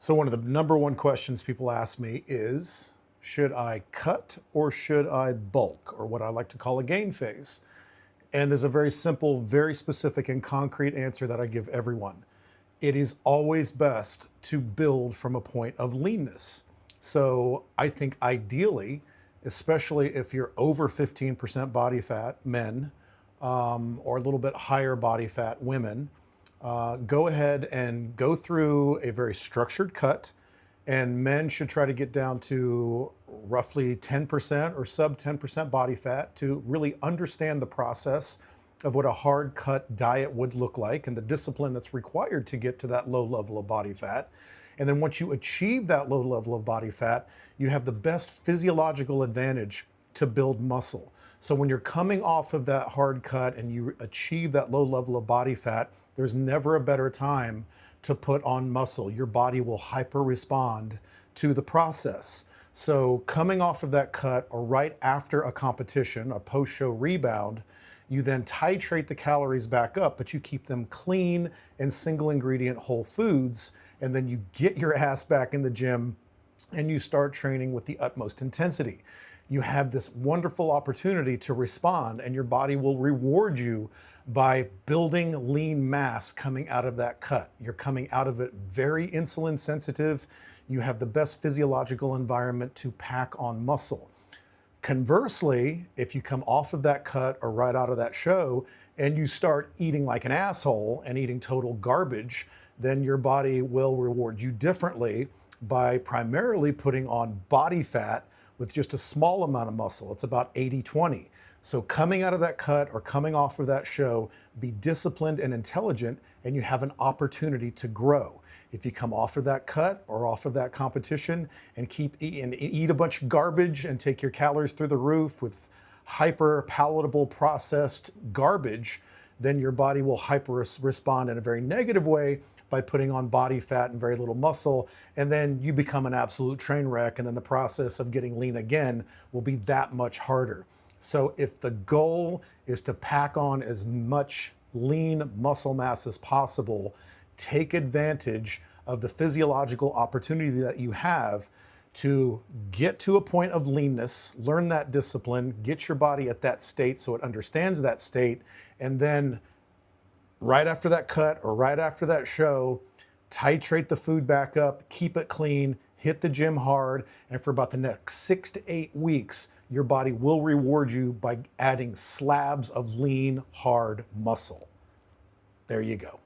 So one of the number one questions people ask me is, should I cut or should I bulk, or what I like to call a gain phase? And there's a very simple, very specific and concrete answer that I give everyone. It is always best to build from a point of leanness. So I think ideally, especially if you're over 15% body fat, men, or a little bit higher body fat, women, go ahead and go through a very structured cut. And men should try to get down to roughly 10% or sub 10% body fat to really understand the process of what a hard cut diet would look like and the discipline that's required to get to that low level of body fat. And then once you achieve that low level of body fat, you have the best physiological advantage to build muscle. So when you're coming off of that hard cut and you achieve that low level of body fat, there's never a better time to put on muscle. Your body will hyper respond to the process. So coming off of that cut or right after a competition, a post-show rebound, you then titrate the calories back up, but you keep them clean and single ingredient whole foods. And then you get your ass back in the gym and you start training with the utmost intensity. You have this wonderful opportunity to respond, and your body will reward you by building lean mass coming out of that cut. You're coming out of it very insulin sensitive. You have the best physiological environment to pack on muscle. Conversely, if you come off of that cut or right out of that show and you start eating like an asshole and eating total garbage, then your body will reward you differently by primarily putting on body fat with just a small amount of muscle. It's about 80-20. So coming out of that cut or coming off of that show, be disciplined and intelligent, and you have an opportunity to grow. If you come off of that cut or off of that competition and keep eat a bunch of garbage and take your calories through the roof with hyper palatable processed garbage, then your body will hyper respond in a very negative way by putting on body fat and very little muscle. And then you become an absolute train wreck. And then the process of getting lean again will be that much harder. So if the goal is to pack on as much lean muscle mass as possible, take advantage of the physiological opportunity that you have to get to a point of leanness, learn that discipline, get your body at that state so it understands that state, and then right after that cut or right after that show, titrate the food back up, keep it clean, hit the gym hard, and for about the next 6 to 8 weeks, your body will reward you by adding slabs of lean, hard muscle. There you go.